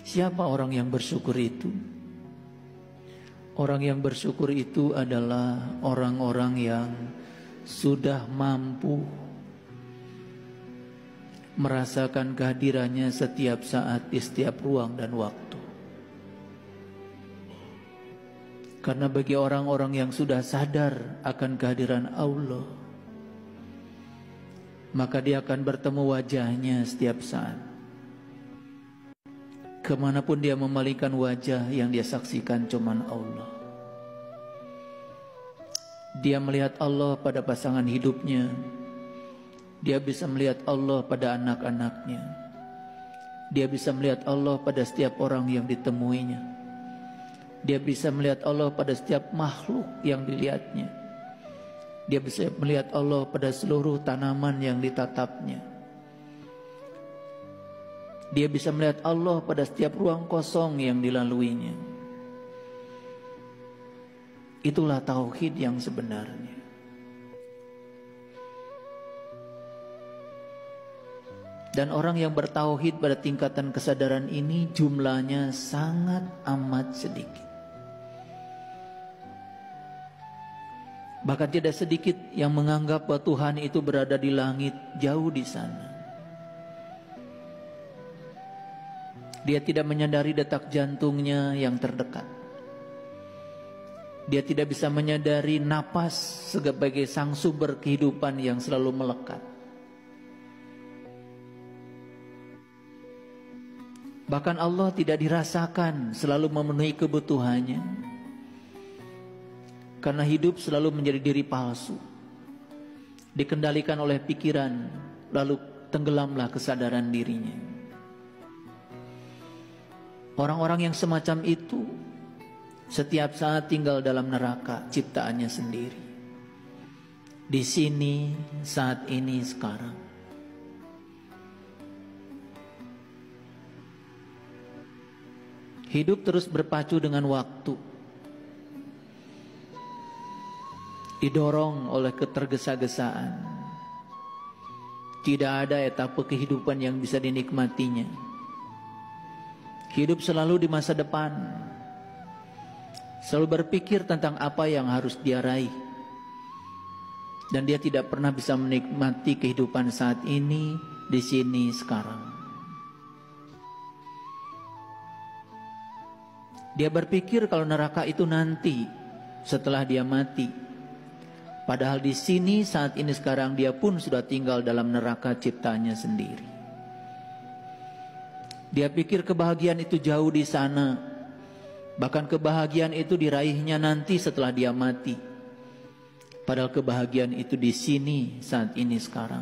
Siapa orang yang bersyukur itu? Orang yang bersyukur itu adalah orang-orang yang sudah mampu merasakan kehadirannya setiap saat di setiap ruang dan waktu. Karena bagi orang-orang yang sudah sadar akan kehadiran Allah, maka dia akan bertemu wajahnya setiap saat. Kemanapun dia memalingkan wajah, yang dia saksikan cuman Allah. Dia melihat Allah pada pasangan hidupnya. Dia bisa melihat Allah pada anak-anaknya. Dia bisa melihat Allah pada setiap orang yang ditemuinya. Dia bisa melihat Allah pada setiap makhluk yang dilihatnya. Dia bisa melihat Allah pada seluruh tanaman yang ditatapnya. Dia bisa melihat Allah pada setiap ruang kosong yang dilaluinya. Itulah tauhid yang sebenarnya. Dan orang yang bertauhid pada tingkatan kesadaran ini jumlahnya sangat amat sedikit. Bahkan tidak sedikit yang menganggap bahwa Tuhan itu berada di langit jauh di sana. Dia tidak menyadari detak jantungnya yang terdekat. Dia tidak bisa menyadari napas sebagai sang sumber kehidupan yang selalu melekat. Bahkan Allah tidak dirasakan selalu memenuhi kebutuhannya. Karena hidup selalu menjadi diri palsu, dikendalikan oleh pikiran, lalu tenggelamlah kesadaran dirinya. Orang-orang yang semacam itu setiap saat tinggal dalam neraka ciptaannya sendiri. Di sini, saat ini, sekarang. Hidup terus berpacu dengan waktu, didorong oleh ketergesa-gesaan. Tidak ada etapa kehidupan yang bisa dinikmatinya. Hidup selalu di masa depan, selalu berpikir tentang apa yang harus dia raih. Dan dia tidak pernah bisa menikmati kehidupan saat ini, di sini, sekarang. Dia berpikir kalau neraka itu nanti, setelah dia mati. Padahal di sini, saat ini, sekarang dia pun sudah tinggal dalam neraka ciptaannya sendiri. Dia pikir kebahagiaan itu jauh di sana. Bahkan kebahagiaan itu diraihnya nanti setelah dia mati. Padahal kebahagiaan itu di sini, saat ini, sekarang.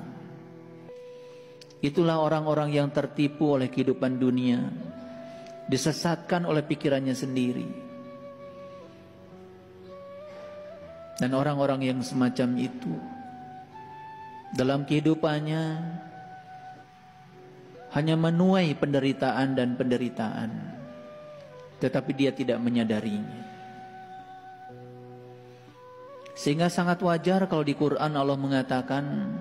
Itulah orang-orang yang tertipu oleh kehidupan dunia, disesatkan oleh pikirannya sendiri. Dan orang-orang yang semacam itu dalam kehidupannya hanya menuai penderitaan dan penderitaan, tetapi dia tidak menyadarinya. Sehingga sangat wajar kalau di Quran Allah mengatakan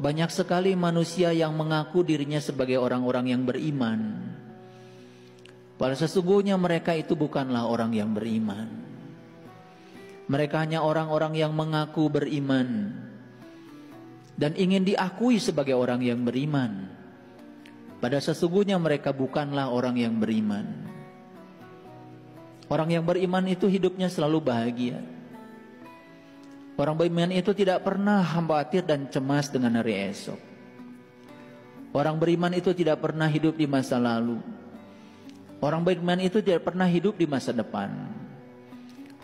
banyak sekali manusia yang mengaku dirinya sebagai orang-orang yang beriman, padahal sesungguhnya mereka itu bukanlah orang yang beriman. Mereka hanya orang-orang yang mengaku beriman dan ingin diakui sebagai orang yang beriman. Padahal sesungguhnya mereka bukanlah orang yang beriman. Orang yang beriman itu hidupnya selalu bahagia. Orang beriman itu tidak pernah khawatir dan cemas dengan hari esok. Orang beriman itu tidak pernah hidup di masa lalu. Orang beriman itu tidak pernah hidup di masa depan.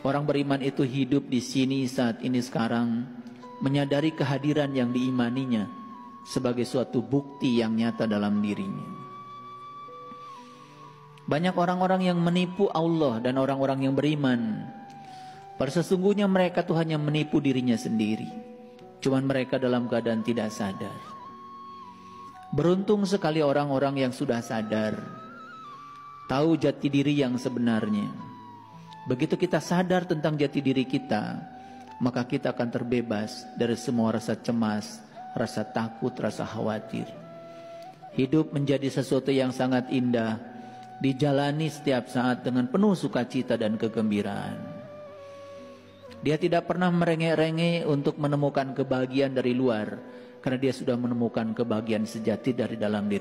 Orang beriman itu hidup di sini, saat ini, sekarang, menyadari kehadiran yang diimaninya sebagai suatu bukti yang nyata dalam dirinya. Banyak orang-orang yang menipu Allah dan orang-orang yang beriman. Pada sesungguhnya mereka tuh hanya menipu dirinya sendiri. Cuman mereka dalam keadaan tidak sadar. Beruntung sekali orang-orang yang sudah sadar, tahu jati diri yang sebenarnya. Begitu kita sadar tentang jati diri kita, maka kita akan terbebas dari semua rasa cemas, rasa takut, rasa khawatir. Hidup menjadi sesuatu yang sangat indah dijalani setiap saat dengan penuh sukacita dan kegembiraan. Dia tidak pernah merengek-rengek untuk menemukan kebahagiaan dari luar, karena dia sudah menemukan kebahagiaan sejati dari dalam diri.